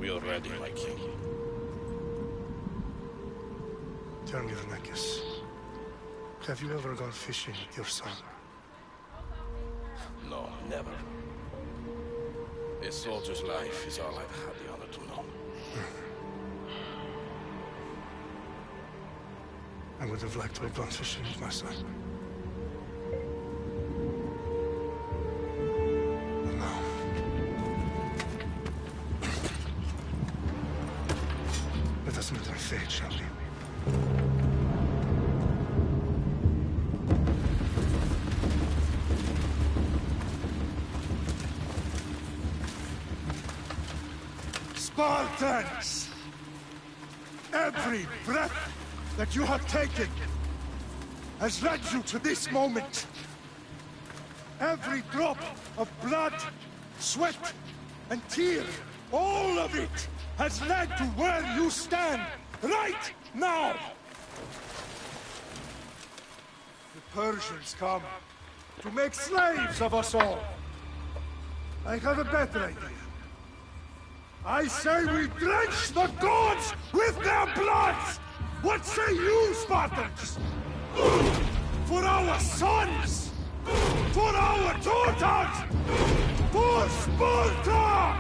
We are ready, my king. Tell me, Lamechus, have you ever gone fishing with your son? No, never. A soldier's life is all I've had the honor to know. I would have liked to have gone fishing with my son. But no. Let us meet our fate, shall we? Spartans! Every breath that you have taken has led you to this moment. Every drop of blood, sweat, and tear, all of it has led to where you stand right now. The Persians come to make slaves of us all. I have a better idea. I say we drench the gods with their blood! What say you, Spartans? For our sons! For our daughters! For Sparta!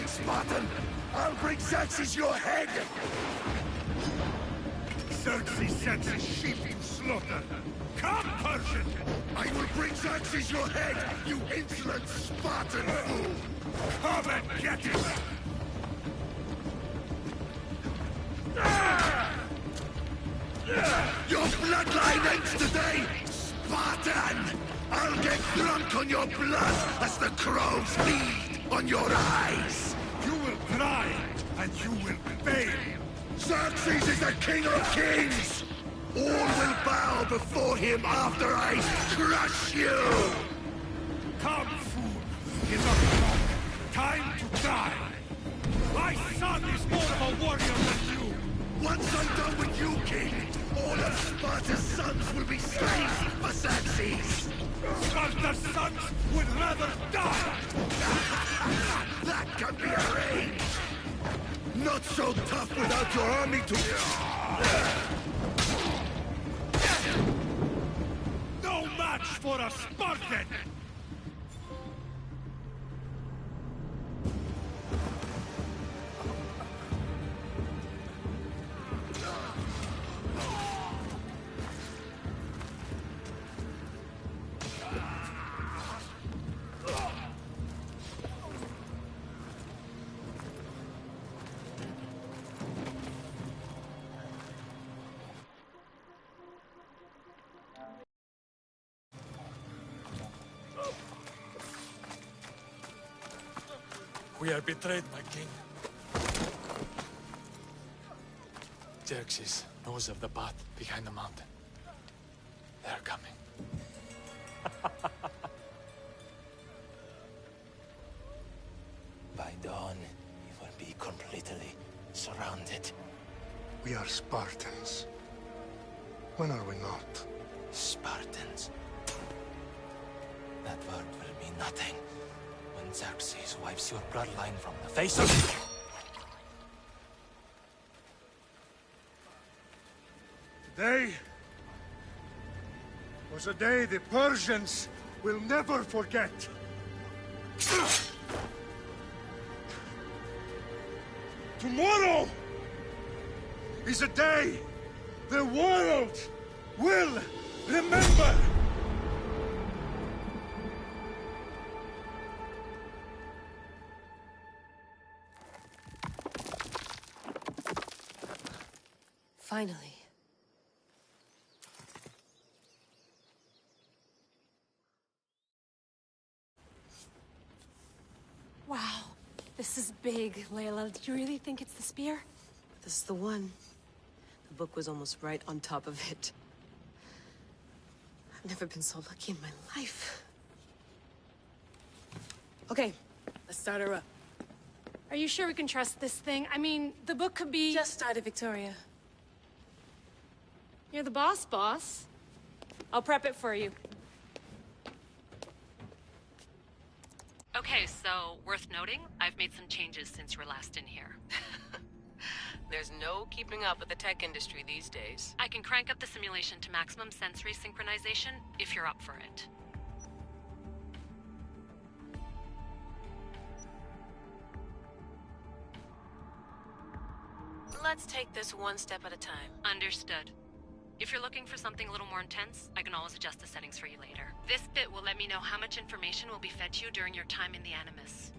Spartan! I'll bring Xerxes your head! Xerxes sends his sheep to slaughter. Come, Persian! I will bring Xerxes your head, you insolent Spartan fool! Come and get it! Your bloodline ends today, Spartan! I'll get drunk on your blood as the crows feed on your eyes! You will try, and you will fail! Xerxes is the king of kings! All will bow before him after I crush you! Come, fool! Enough talk! Time to die! My son is more of a warrior than you! Once I'm done with you, king, all of Sparta's sons will be slaves for Xerxes! Sparta's sons would rather die! That can be arranged! Not so tough without your army to... No match for a Spartan! We are betrayed, my king. Xerxes knows of the path behind the mountain. They are coming. By dawn, we will be completely surrounded. We are Spartans. When are we not? Spartans. That word will mean nothing when Xerxes wipes your bloodline from the face of... Today was a day the Persians will never forget. Tomorrow is a day the world will remember. Finally. Wow, this is big, Layla. Do you really think it's the spear? This is the one. The book was almost right on top of it. I've never been so lucky in my life. Okay, let's start her up. Are you sure we can trust this thing? I mean, the book could be... Just started, Victoria. You're the boss. I'll prep it for you. Okay, so, worth noting, I've made some changes since you were last in here. There's no keeping up with the tech industry these days. I can crank up the simulation to maximum sensory synchronization, if you're up for it. Let's take this one step at a time. Understood. If you're looking for something a little more intense, I can always adjust the settings for you later. This bit will let me know how much information will be fed to you during your time in the Animus.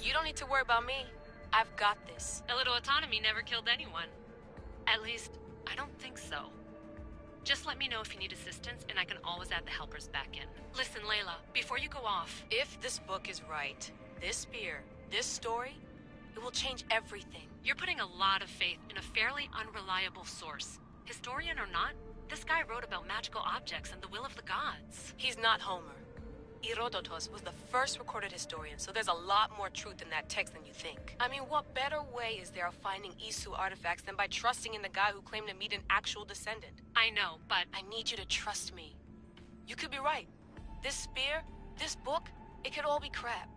You don't need to worry about me. I've got this. A little autonomy never killed anyone. At least, I don't think so. Just let me know if you need assistance, and I can always add the helpers back in. Listen, Layla, before you go off... If this book is right, this spear, this story, it will change everything. You're putting a lot of faith in a fairly unreliable source. Historian or not, this guy wrote about magical objects and the will of the gods. He's not Homer. Herodotus was the first recorded historian, so there's a lot more truth in that text than you think. I mean, what better way is there of finding Isu artifacts than by trusting in the guy who claimed to meet an actual descendant? I know, but... I need you to trust me. You could be right. This spear, this book, it could all be crap.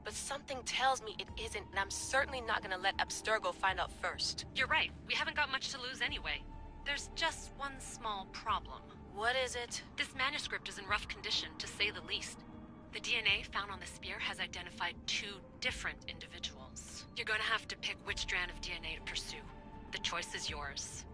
But something tells me it isn't, and I'm certainly not gonna let Abstergo find out first. You're right. We haven't got much to lose anyway. There's just one small problem. What is it? This manuscript is in rough condition, to say the least. The DNA found on the spear has identified 2 different individuals. You're gonna have to pick which strand of DNA to pursue. The choice is yours.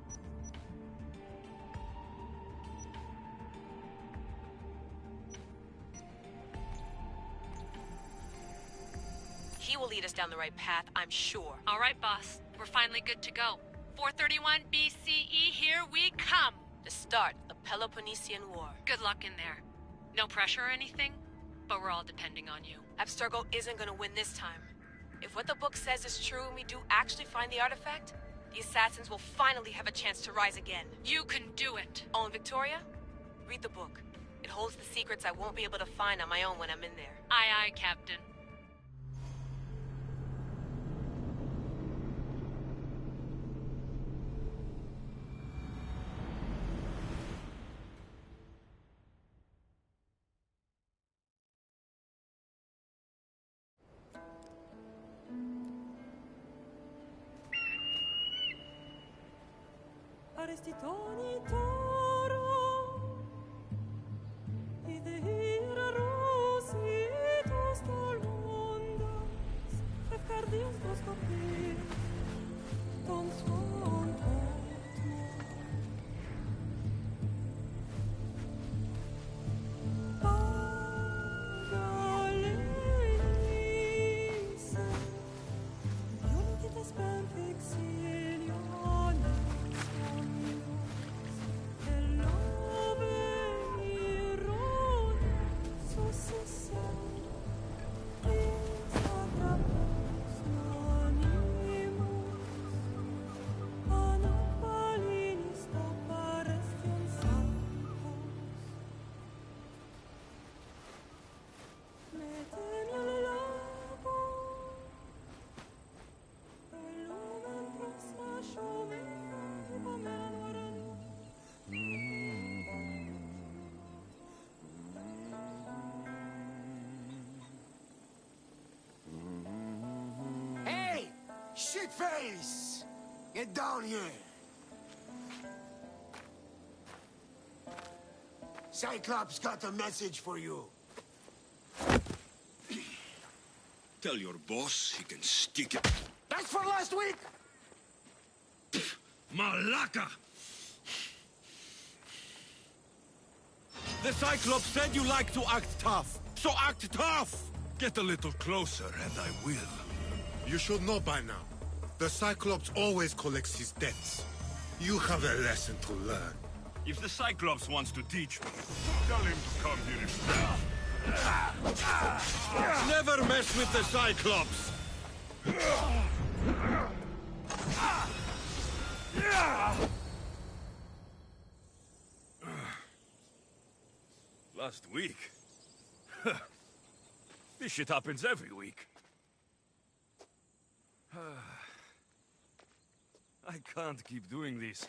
He will lead us down the right path, I'm sure. All right, boss. We're finally good to go. 431 BCE, here we come! The start of the Peloponnesian War. Good luck in there. No pressure or anything, but we're all depending on you. Abstergo isn't gonna win this time. If what the book says is true and we do actually find the artifact, the assassins will finally have a chance to rise again. You can do it. Oh, and Victoria? Read the book. It holds the secrets I won't be able to find on my own when I'm in there. Aye, aye, Captain. Arestitoni toro, idehira rositos tolmondas, fefcardios proskopir, ton svon potmo. Pagalenise, iuntitas ben fixiliones, Shitface! Get down here! Cyclops got a message for you. Tell your boss he can stick it. That's for last week! Malaka! The Cyclops said you like to act tough, so act tough! Get a little closer and I will. You should know by now. The Cyclops always collects his debts. You have a lesson to learn. If the Cyclops wants to teach me, tell him to come here himself. Never mess with the Cyclops! Last week? This shit happens every week. I can't keep doing this.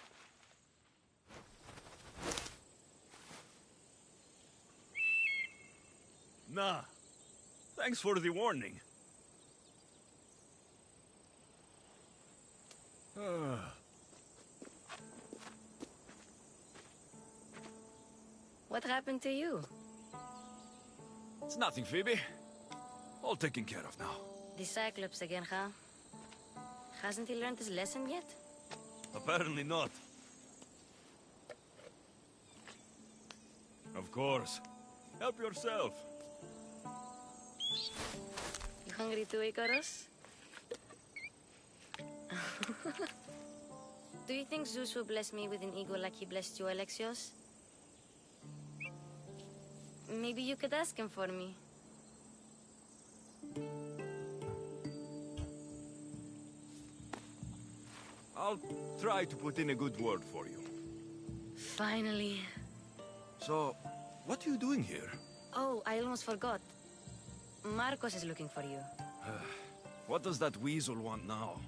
Nah. Thanks for the warning. What happened to you? It's nothing, Phoebe. All taken care of now. The Cyclops again, huh? Hasn't he learned his lesson yet? Apparently not. Of course. Help yourself. You hungry too, Icarus? Do you think Zeus will bless me with an ego like he blessed you, Alexios? Maybe you could ask him for me. I'll try to put in a good word for you. Finally. So, what are you doing here? Oh, I almost forgot. Marcos is looking for you. What does that weasel want now?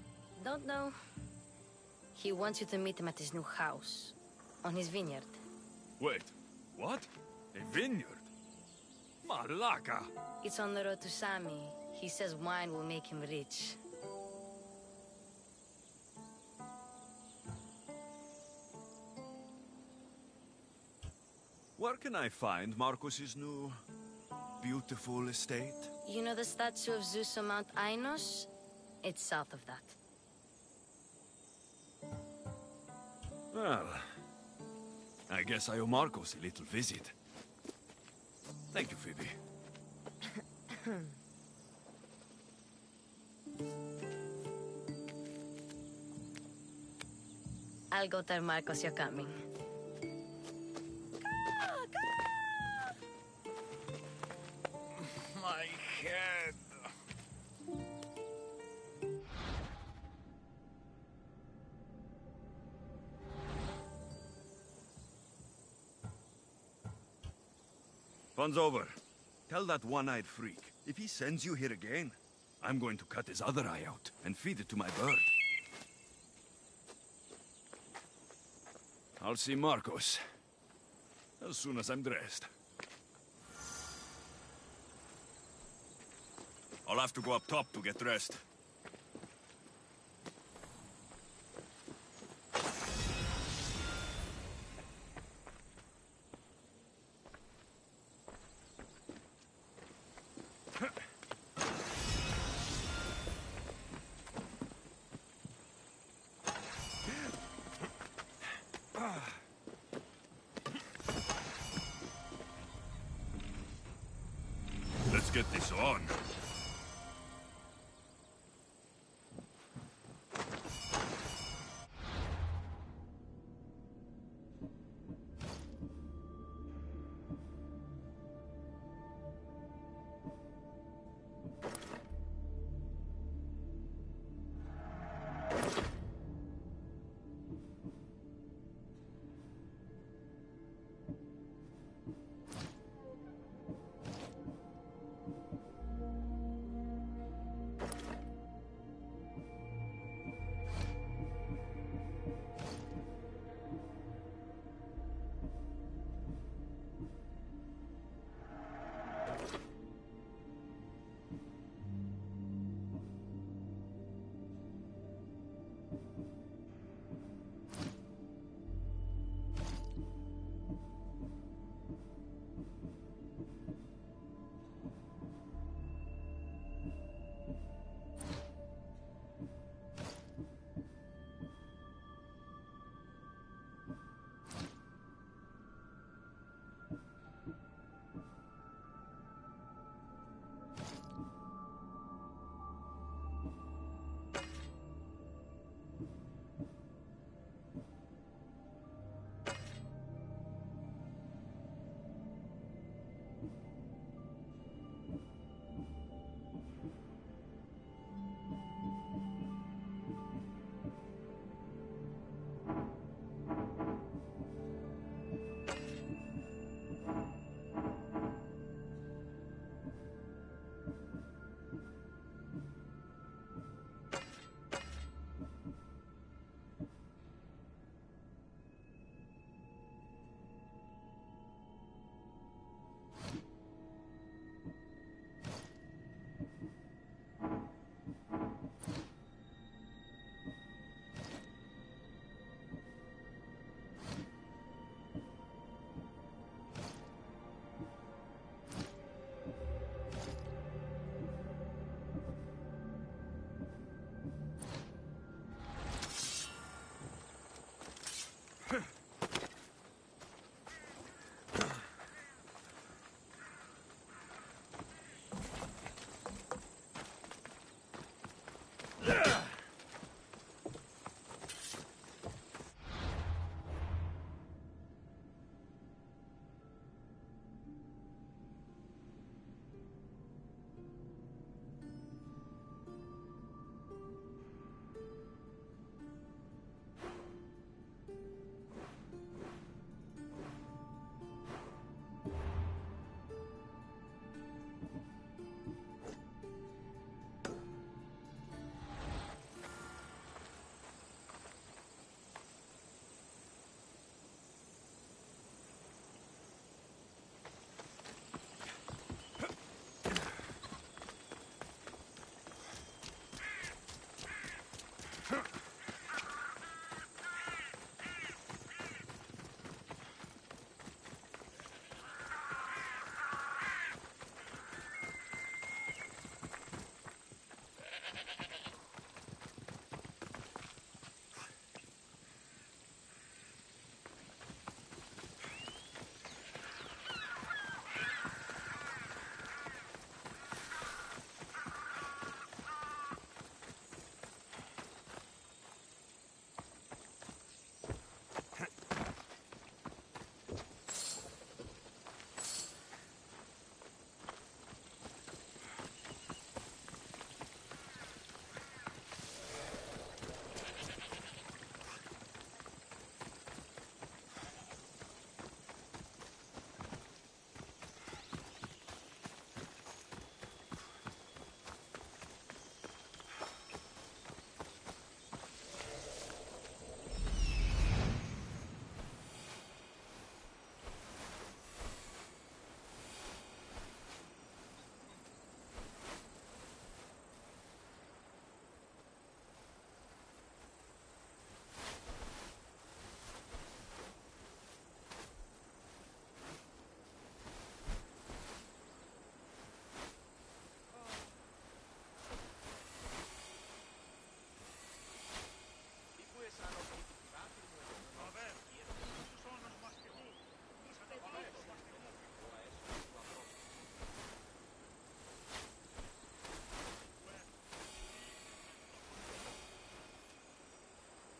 Don't know. He wants you to meet him at his new house. On his vineyard. Wait, what? A vineyard? Malaka! It's on the road to Sami. He says wine will make him rich. Where can I find Marcos's new, beautiful estate? You know the statue of Zeus on Mount Ainos? It's south of that. Well, I guess I owe Marcos a little visit. Thank you, Phoebe. I'll go tell Marcos you're coming. My head. Fun's over. Tell that one-eyed freak, if he sends you here again, I'm going to cut his other eye out and feed it to my bird. I'll see Marcos as soon as I'm dressed. I'll have to go up top to get dressed. Let's get this on.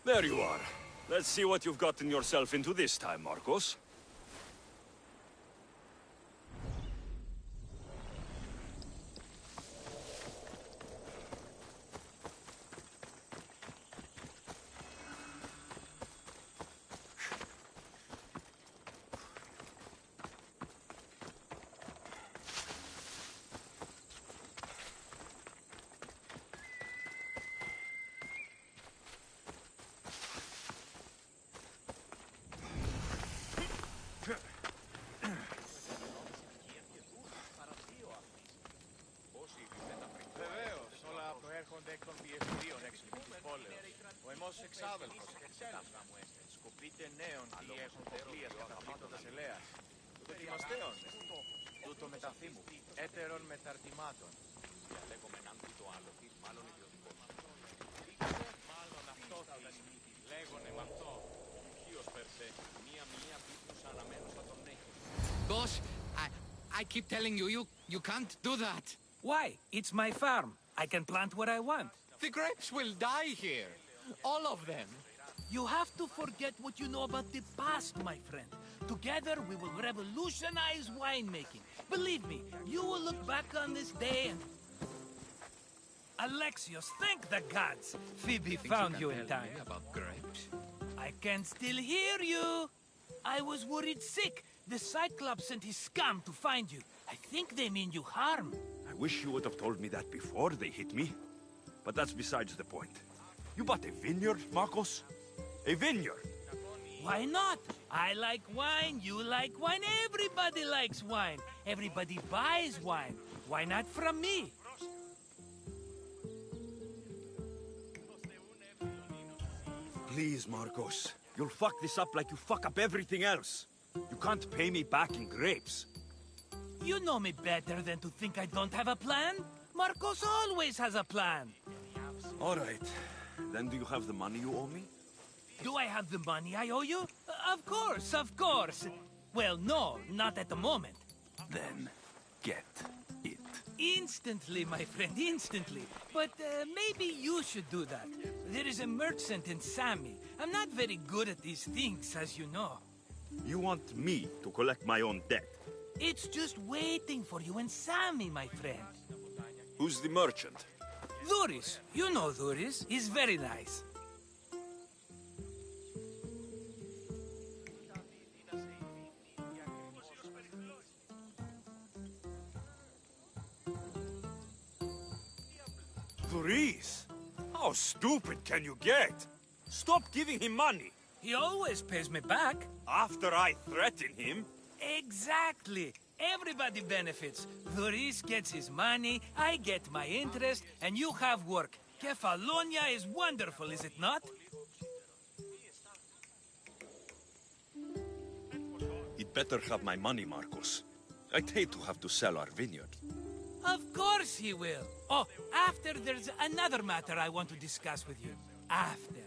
There you are. Let's see what you've gotten yourself into this time, Marcos. Βεβαίως, όλα προέρχονται εκ των πιεστηρίων έξω του πόλεως. Ο εμός εξάδελφος σκοπείτε νέων τι έχουν κοπλίες καταφύτωτας ελέας. Δοκιμαστέων, τούτο μεταθύμου, έτερων μεταρτημάτων. Διαλέγομεναν τούτο άλλο, μάλλον ιδιωτικό. Μάλλον αυτό λέγονε μ' αυτό. Ποιος περσέ, μία πίπνουσα αναμένουσα τον έχει. Boss, I keep telling you, you can't do that. Why? It's my farm. I can plant what I want. The grapes will die here. All of them. You have to forget what you know about the past, my friend. Together, we will revolutionize winemaking. Believe me, you will look back on this day and... Alexios, thank the gods! Phoebe found you in time. About grapes? I can still hear you. I was worried sick. The Cyclops sent his scum to find you. I think they mean you harm. I wish you would have told me that before they hit me. But that's besides the point. You bought a vineyard, Marcos? A vineyard? Why not? I like wine, you like wine, everybody likes wine. Everybody buys wine. Why not from me? Please, Marcos. You'll fuck this up like you fuck up everything else. You can't pay me back in grapes. You know me better than to think I don't have a plan. Marcos always has a plan. All right. Then do you have the money you owe me? Do I have the money I owe you? Of course, of course. Well, no, not at the moment. Then get it. Instantly, my friend, instantly. But maybe you should do that. There is a merchant in Sami. I'm not very good at these things, as you know. You want me to collect my own debt? It's just waiting for you in Sami, my friend. Who's the merchant? Dhuris. You know Dhuris. He's very nice. Dhuris? How stupid can you get? Stop giving him money. He always pays me back. After I threaten him? Exactly. Everybody benefits. Dhuris gets his money, I get my interest, and you have work. Kefalonia is wonderful, is it not? He'd better have my money, Marcos. I'd hate to have to sell our vineyard. Of course he will. Oh, after there's another matter I want to discuss with you. After.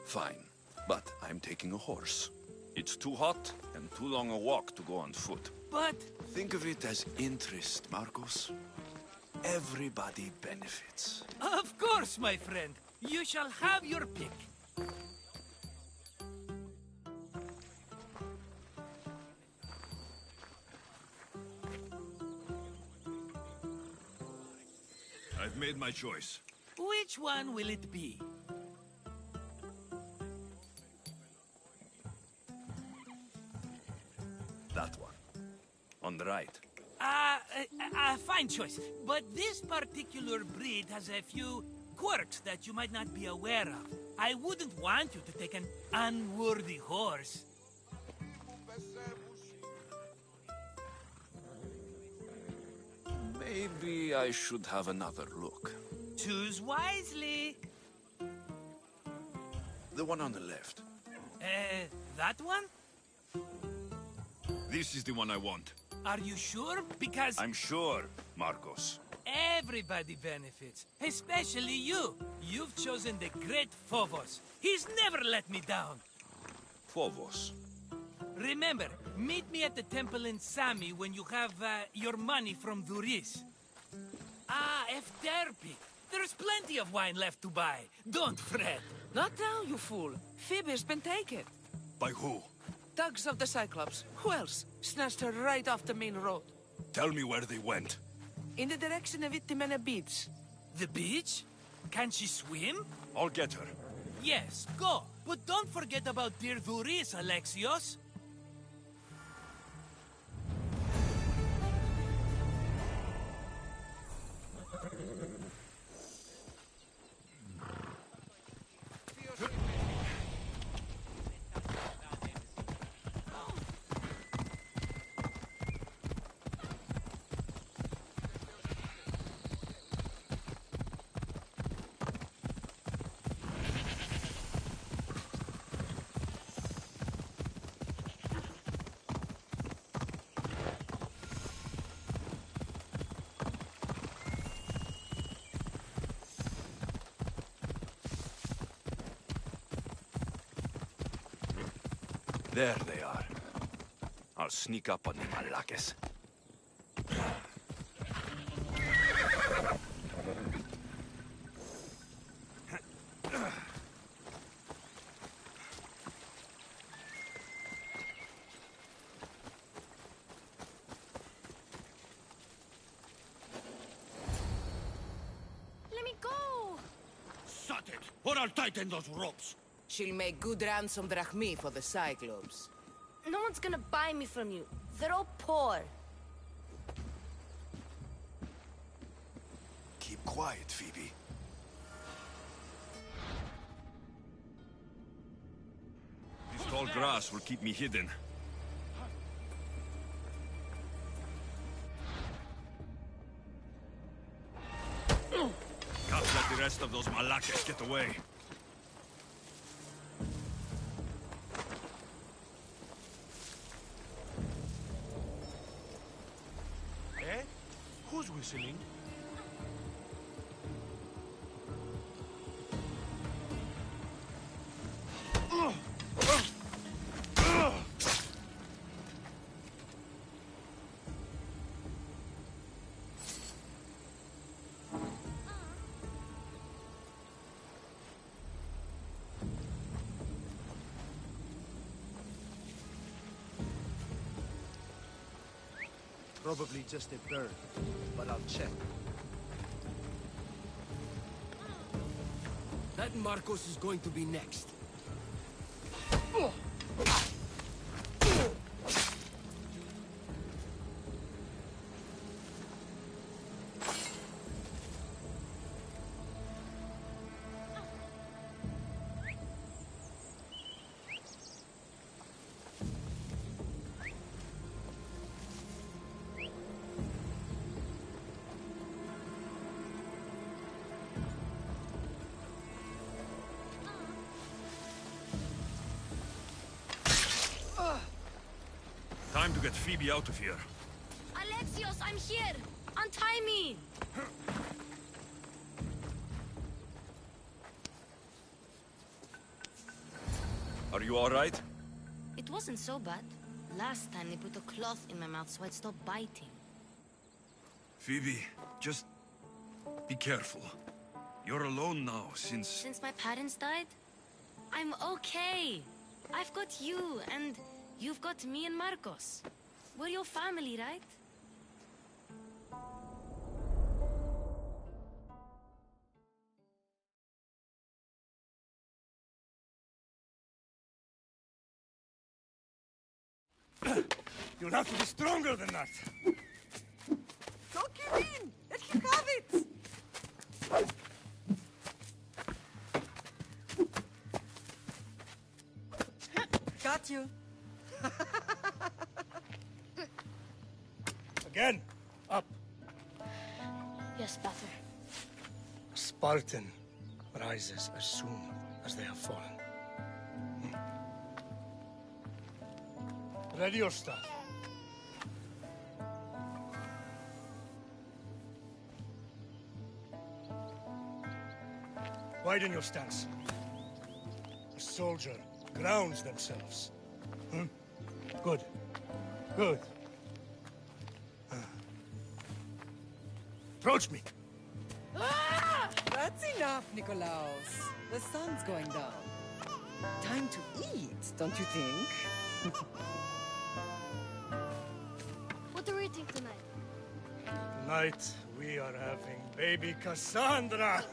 Fine, but I'm taking a horse. It's too hot and too long a walk to go on foot. But... Think of it as interest, Marcos. Everybody benefits. Of course, my friend. You shall have your pick. I've made my choice. Which one will it be? That one. On the right. Fine choice. But this particular breed has a few quirks that you might not be aware of. I wouldn't want you to take an unworthy horse. Maybe I should have another look. Choose wisely. The one on the left. That one? This is the one I want. Are you sure? Because... I'm sure, Marcos. Everybody benefits. Especially you. You've chosen the great Phobos. He's never let me down. Phobos. Remember, meet me at the temple in Sami when you have your money from Dhuris. Ah, Efterpi. There's plenty of wine left to buy. Don't fret. Not now, you fool. Phoebe's been taken. By who? Thugs of the Cyclops. Who else? Snatched her right off the main road. Tell me where they went. In the direction of Itimena Beach. The beach? Can she swim? I'll get her. Yes, go. But don't forget about dear Duris, Alexios. There they are. I'll sneak up on them, Malakes. Let me go! Shut it, or I'll tighten those ropes. She'll make good ransom drachmi for the Cyclops. No one's gonna buy me from you. They're all poor. Keep quiet, Phoebe. This tall grass will keep me hidden. Can't let the rest of those Malakes get away. Who's whistling? Probably just a bird, but I'll check. That Marcos is going to be next. Time to get Phoebe out of here. Alexios, I'm here! Untie me! Are you all right? It wasn't so bad. Last time they put a cloth in my mouth so I'd stop biting. Phoebe, just be careful. You're alone now since... Since my parents died? I'm okay. I've got you, and you've got me and Marcos. We're your family, right? You'll have to be stronger than that. Don't give in! Let him have it! Got you. Again, up. Yes, better. A Spartan rises as soon as they have fallen. Ready your staff. Widen your stance. A soldier grounds themselves. Good. Good. Approach me. That's enough, Nikolaos. The sun's going down. Time to eat, don't you think? What are we eating tonight? Tonight, we are having baby Cassandra.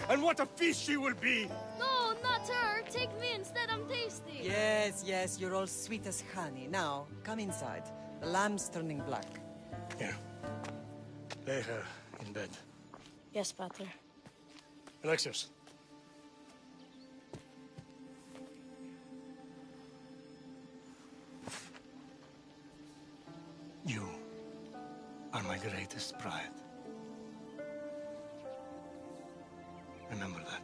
And what a feast she will be! No, not her. Take me instead. I'm tasty. Yes, yes, you're all sweet as honey. Now, come inside. The lamb's turning black. Here. Lay her in bed. Yes, Pater. Alexios. You are my greatest pride. Remember that.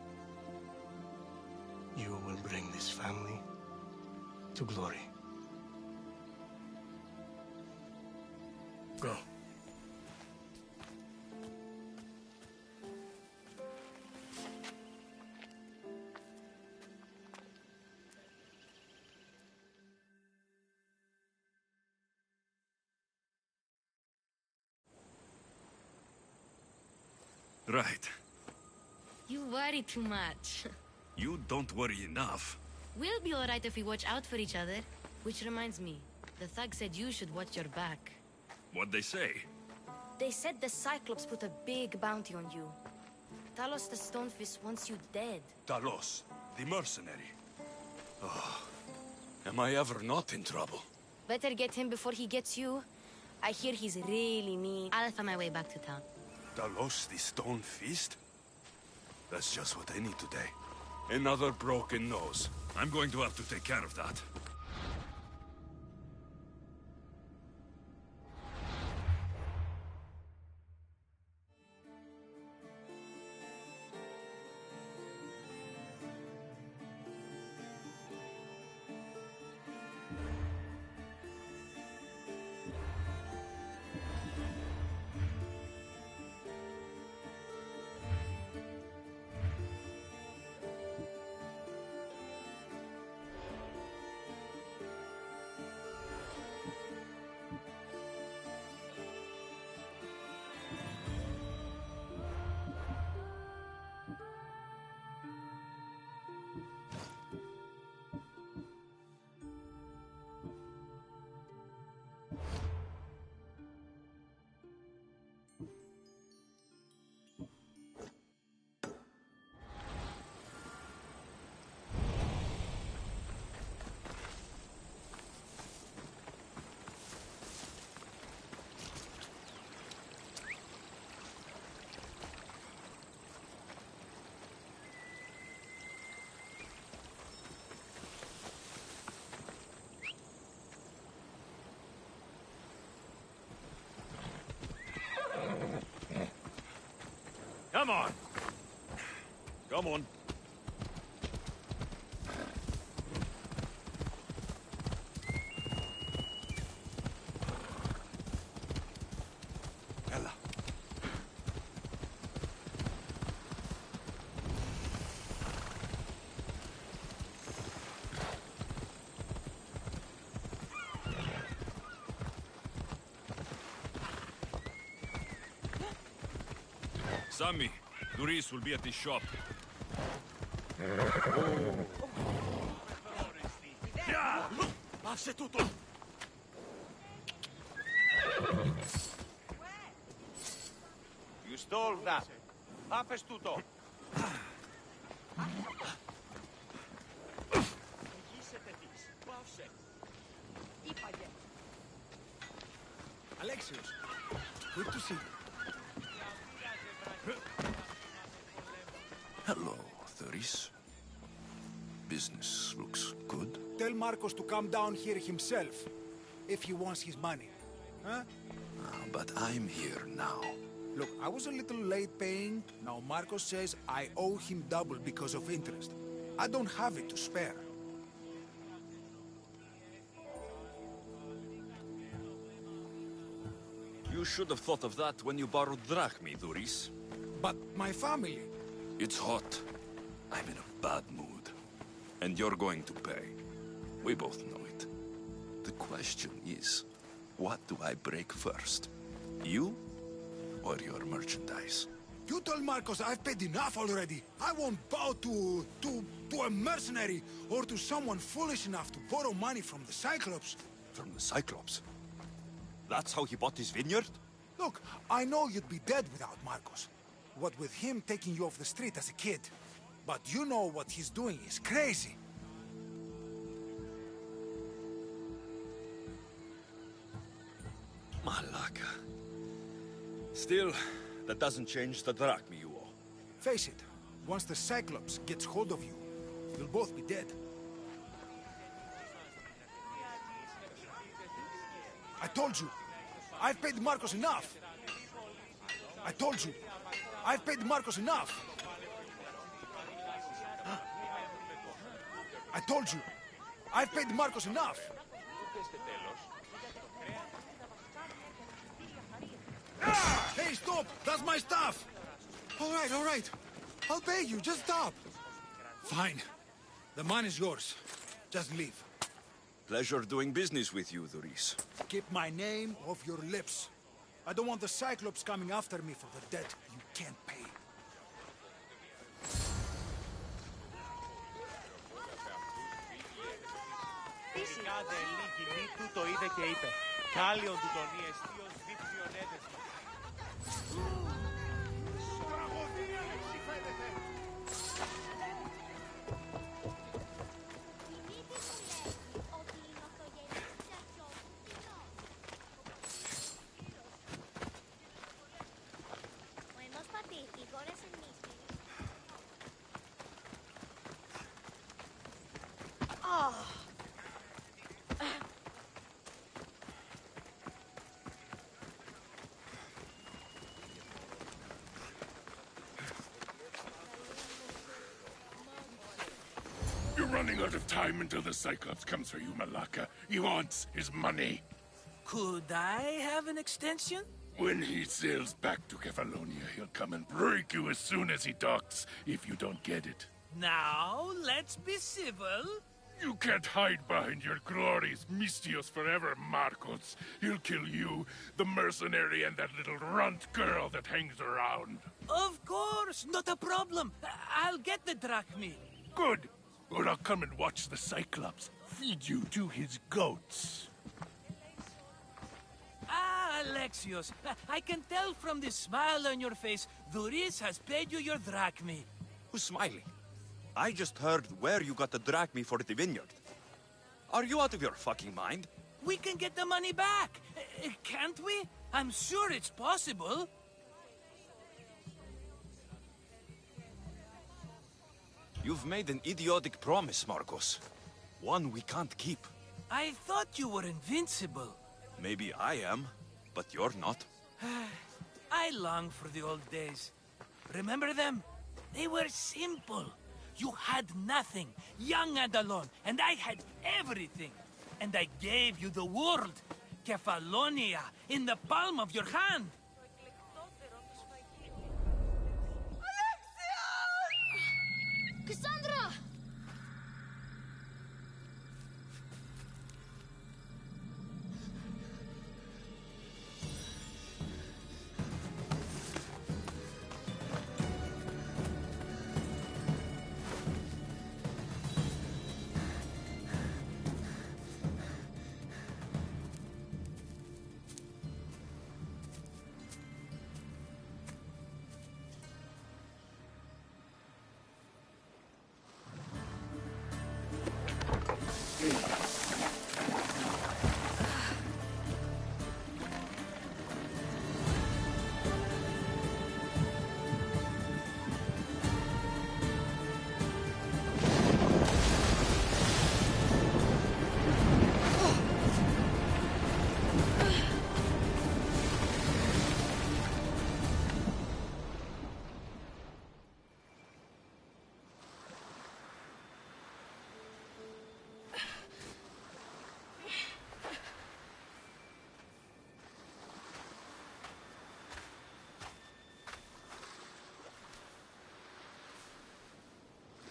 You will bring this family to glory. Go. Right. You worry too much. You don't worry enough. We'll be alright if we watch out for each other. Which reminds me, the thug said you should watch your back. What'd they say? They said the Cyclops put a big bounty on you. Talos the Stonefist wants you dead. Talos, the mercenary. Oh, am I ever not in trouble? Better get him before he gets you. I hear he's really mean. I'll find my way back to town. Talos, the Stone Fist? That's just what I need today. Another broken nose. I'm going to have to take care of that. Come on! Come on. Ella. Sammy, Doris will be at the shop. Άφησε τούτο! You stole that. Άφες τούτο. Alexios, good to see you. Hello, Doris. Business looks good. Tell Marcos to come down here himself, if he wants his money. Huh? But I'm here now. Look, I was a little late paying. Now Marcos says I owe him double because of interest. I don't have it to spare. You should have thought of that when you borrowed drachmi, Doris. But my family... It's hot. I'm in a bad mood. And you're going to pay. We both know it. The question is, what do I break first? You or your merchandise? You told Marcos I've paid enough already. I won't bow to a mercenary or to someone foolish enough to borrow money from the Cyclops. From the Cyclops? That's how he bought his vineyard? Look, I know you'd be dead without Marcos. What with him taking you off the street as a kid. But you know what he's doing is crazy. Malaka. Still, that doesn't change the drachma you owe. Face it, once the Cyclops gets hold of you, you'll both be dead. I told you, I've paid Marcos enough. I told you, I've paid Marcos enough. I told you, I've paid Marcos enough. Ah! Hey, stop! That's my stuff! All right. I'll pay you, just stop. Fine. The money's yours. Just leave. Pleasure doing business with you, Doris. Keep my name off your lips. I don't want the Cyclops coming after me for the debt you can't pay. Φυσικά δεν λίγη μη του το είδε και είπε «Κάλιον του τον ιεστίος δίψιον έδεσμα». Τραγωδία έτσι φαίνεται. You're running out of time until the Cyclops comes for you, Malaka. He wants his money. Could I have an extension? When he sails back to Kefalonia, he'll come and break you as soon as he docks, if you don't get it. Now, let's be civil. You can't hide behind your glories, Mistios forever, Marcos. He'll kill you, the mercenary, and that little runt girl that hangs around. Of course, not a problem. I'll get the drachma. Good. Or I'll come and watch the Cyclops feed you to his goats. Ah, Alexios, I can tell from the smile on your face, Doris has paid you your drachma. Who's smiling? I just heard where you got the drachma for the vineyard. Are you out of your fucking mind? We can get the money back, can't we? I'm sure it's possible. You've made an idiotic promise, Marcos. One we can't keep. I thought you were invincible. Maybe I am, but you're not. I long for the old days. Remember them? They were simple. You had nothing, young and alone, and I had everything. And I gave you the world, Kefalonia, in the palm of your hand. Cassandra!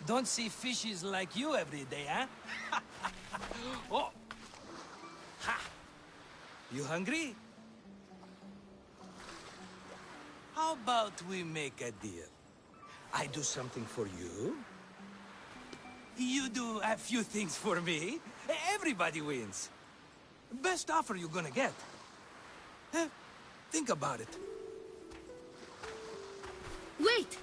Don't see fishes like you every day, huh? Oh! Ha! You hungry? How about we make a deal? I do something for you. You do a few things for me. Everybody wins. Best offer you're gonna get. Think about it. Wait!